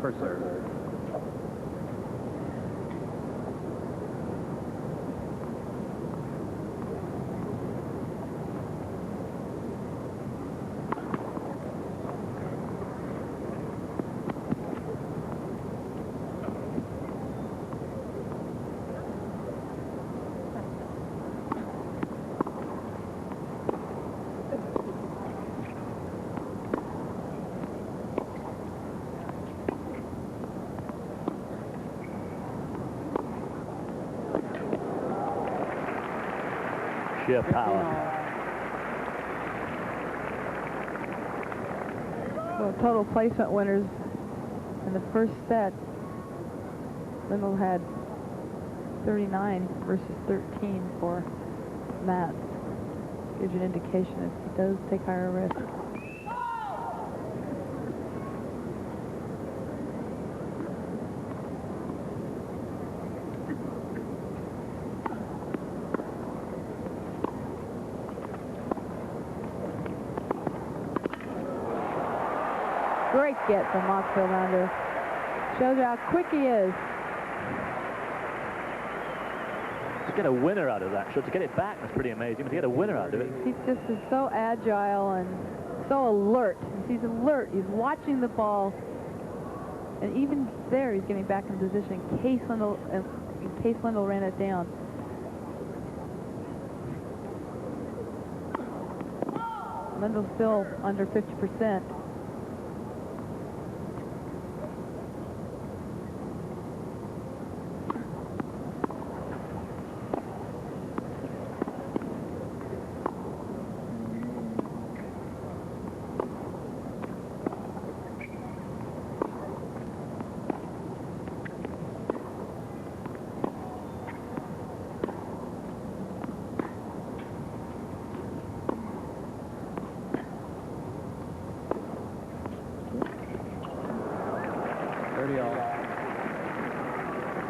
per serve. Sheer power. Well, total placement winners in the first set. Lendl had 39 versus 13 for Matt. Gives you an indication if he does take higher risk. Great get from Wilander. Shows you how quick he is. To get a winner out of that shot, to get it back, that's pretty amazing, but to get a winner out of it. He's just so agile and so alert. He's alert. He's watching the ball. And even there, he's getting back in position in case Lendl ran it down. Lendl's still under 50%.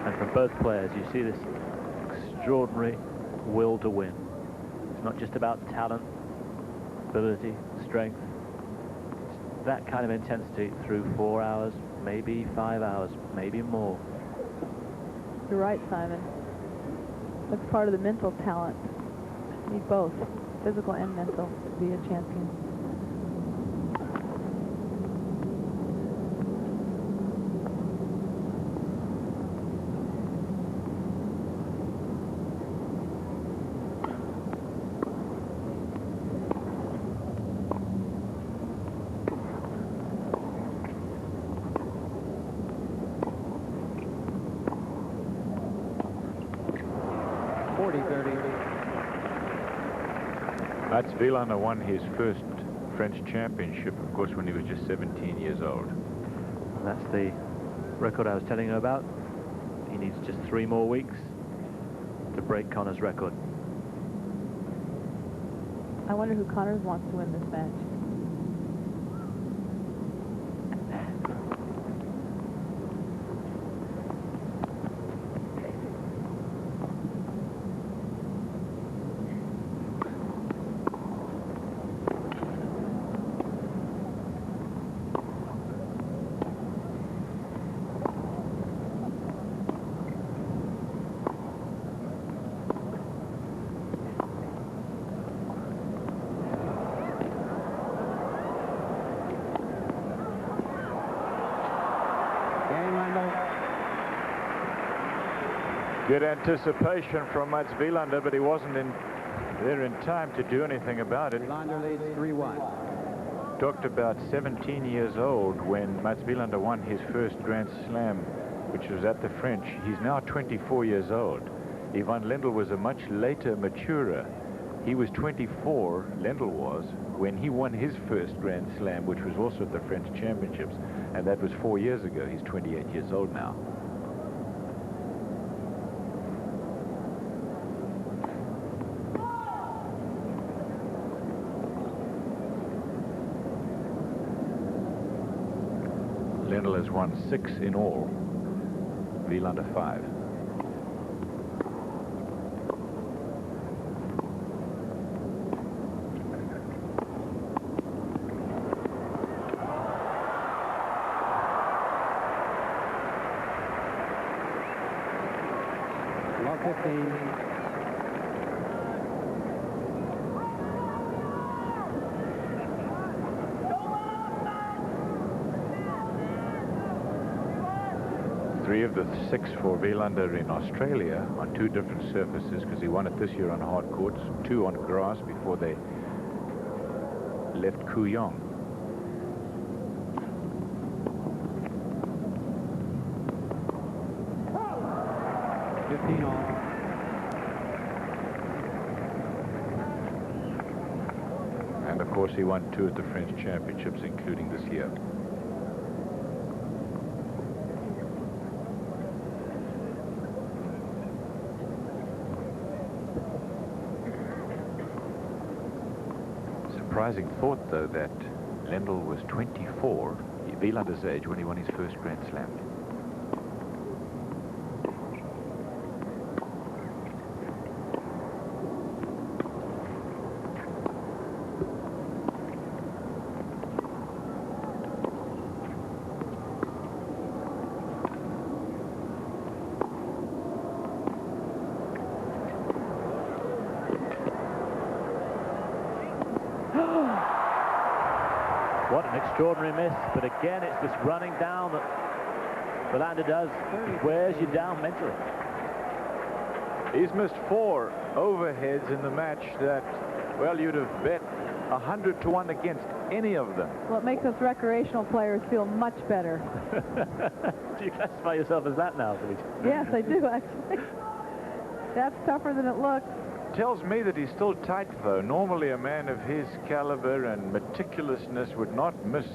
And from both players, you see this extraordinary will to win. It's not just about talent, ability, strength. It's that kind of intensity through 4 hours, maybe 5 hours, maybe more. You're right, Simon. That's part of the mental talent. You need both, physical and mental, to be a champion. Mats Wilander won his first French championship, of course, when he was just 17 years old. That's the record I was telling you about. He needs just 3 more weeks to break Connor's record. I wonder who Connors wants to win this match. Good anticipation from Mats Wilander, but he wasn't there in time to do anything about it. Wilander leads 3-1. Talked about 17 years old when Mats Wilander won his first Grand Slam, which was at the French. He's now 24 years old. Ivan Lendl was a much later maturer. He was 24, Lendl was, when he won his first Grand Slam, which was also at the French Championships, and that was 4 years ago. He's 28 years old now. Lendl has won 6 in all, Wilander 5. 15. Three of the 6 for Wilander in Australia on 2 different surfaces, because he won it this year on hard courts, 2 on grass before they left Kooyong. And of course he won 2 at the French Championships, including this year. Surprising thought, though, that Lendl was 24, Wielander's age, when he won his first Grand Slam. What an extraordinary miss, but again it's this running down that Wilander does. It wears you down mentally. He's missed 4 overheads in the match that, well, you'd have bet 100 to 1 against any of them. Well, it makes us recreational players feel much better. Do you classify yourself as that now, Luigi? Yes, I do, actually. That's tougher than it looks. Tells me that he's still tight, though. Normally a man of his caliber and meticulousness would not miss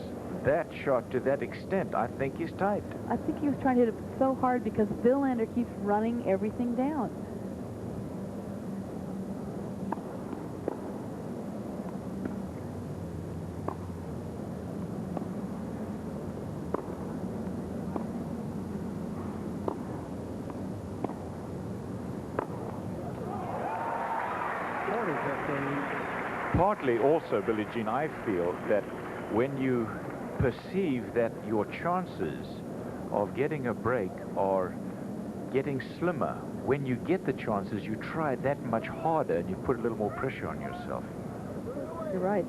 that shot to that extent. I think he's tight. I think he was trying to hit it so hard because Wilander keeps running everything down. Partly also, Billie Jean, I feel that when you perceive that your chances of getting a break are getting slimmer, when you get the chances, you try that much harder and you put a little more pressure on yourself. You're right.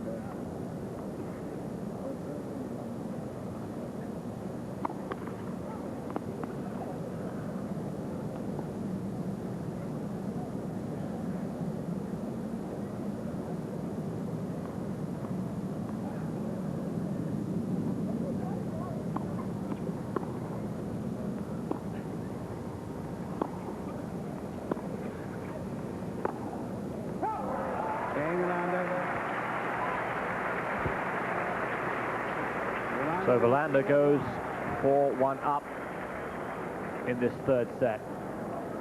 So Wilander goes 4-1 up in this third set.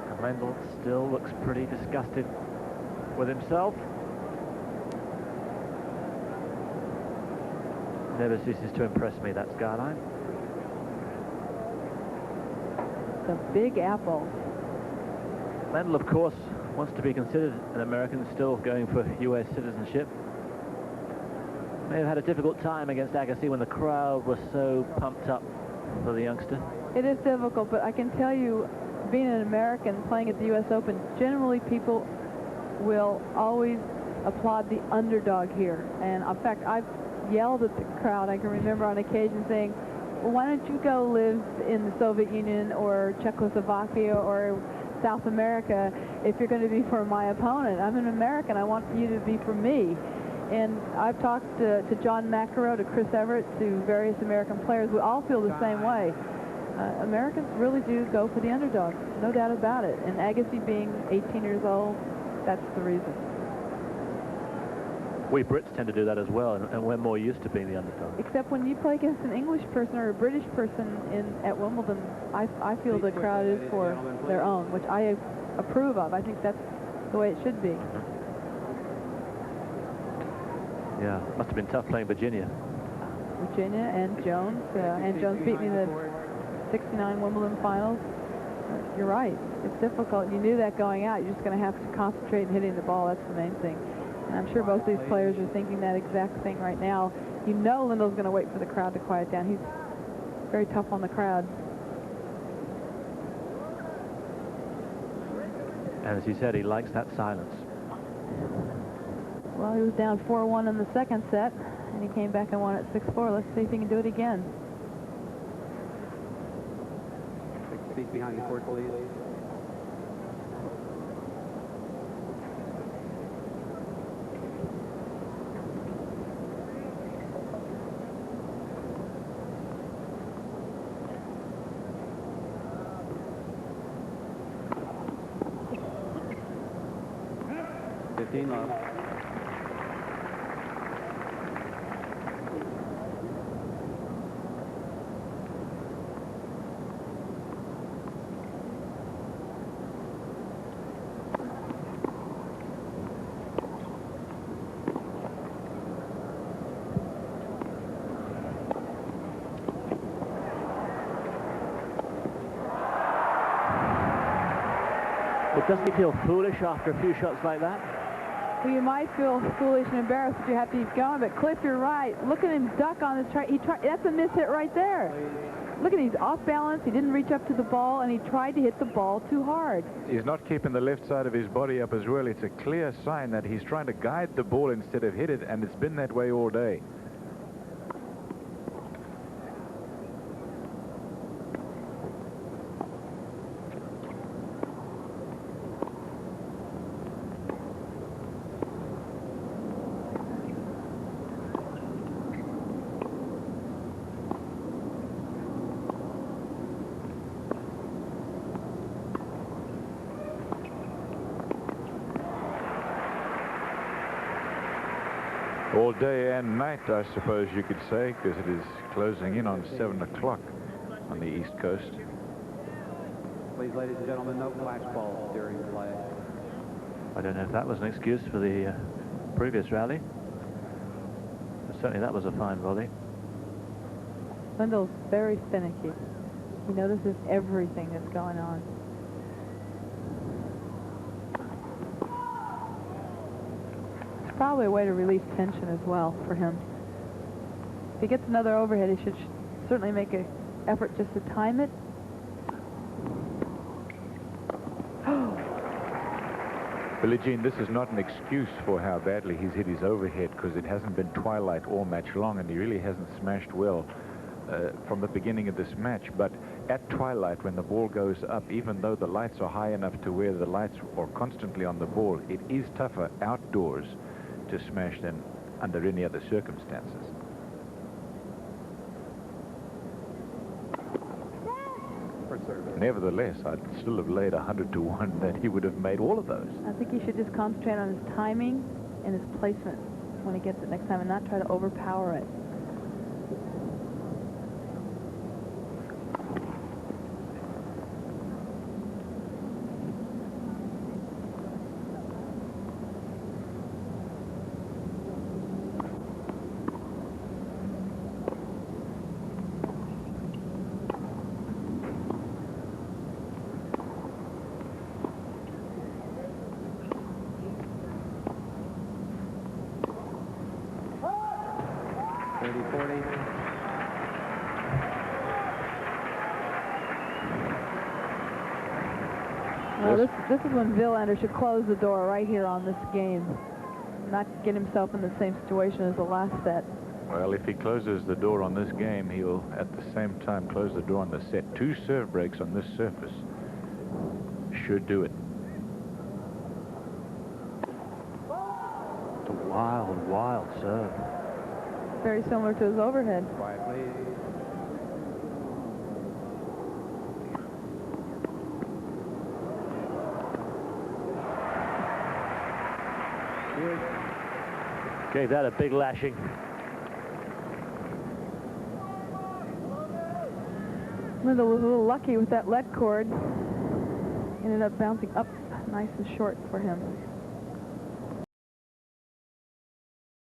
And Lendl still looks pretty disgusted with himself. Never ceases to impress me, that skyline. The Big Apple. Lendl, of course, wants to be considered an American, still going for U.S. citizenship. May have had a difficult time against Agassi when the crowd was so pumped up for the youngster. It is difficult, but I can tell you, being an American playing at the U.S. Open, generally people will always applaud the underdog here. And in fact, I've yelled at the crowd. I can remember on occasion saying, well, why don't you go live in the Soviet Union or Czechoslovakia or South America if you're going to be for my opponent? I'm an American. I want you to be for me. And I've talked to John McEnroe, to Chris Everett, to various American players. We all feel the same way. Americans really do go for the underdog, no doubt about it. And Agassi being 18 years old, that's the reason. We Brits tend to do that as well, and we're more used to being the underdog. Except when you play against an English person or a British person at Wimbledon, I feel the crowd is for their own, which I approve of. I think that's the way it should be. Yeah, must have been tough playing Virginia. Virginia and Jones. And Jones beat me in the 69 Wimbledon finals. You're right. It's difficult. You knew that going out. You're just going to have to concentrate on hitting the ball. That's the main thing. And I'm sure both these players are thinking that exact thing right now. You know Lendl's going to wait for the crowd to quiet down. He's very tough on the crowd. And as he said, he likes that silence. Well, he was down 4-1 in the second set, and he came back and won at 6-4. Let's see if he can do it again. 6 feet behind the court, please. Love. Well, doesn't he feel foolish after a few shots like that? Well, you might feel foolish and embarrassed that you have to keep going, but Cliff, you're right. Look at him duck on this try. That's a miss hit right there. Look at him, he's off balance. He didn't reach up to the ball, and he tried to hit the ball too hard. He's not keeping the left side of his body up as well. It's a clear sign that he's trying to guide the ball instead of hit it, and it's been that way all day. All day and night, I suppose you could say, because it is closing in on 7 o'clock on the East Coast. Please, ladies and gentlemen, no flash balls during play. I don't know if that was an excuse for the previous rally. But certainly that was a fine volley. Lendl's very finicky. He notices everything that's going on. Probably a way to release tension as well for him. If he gets another overhead, he should certainly make an effort just to time it. Billie Jean, this is not an excuse for how badly he's hit his overhead, because it hasn't been twilight all match long, and he really hasn't smashed well from the beginning of this match. But at twilight, when the ball goes up, even though the lights are high enough to where the lights are constantly on the ball, it is tougher outdoors to smash than under any other circumstances. Nevertheless, I'd still have laid 100 to 1 that he would have made all of those. I think he should just concentrate on his timing and his placement when he gets it next time, and not try to overpower it. Well, this is when Wilander should close the door right here on this game, not get himself in the same situation as the last set. Well, if he closes the door on this game, he'll at the same time close the door on the set. 2 serve breaks on this surface should do it. It's a wild, wild serve. Very similar to his overhead. Quiet, please. Gave that a big lashing. Lendl was a little lucky with that lead cord. Ended up bouncing up nice and short for him.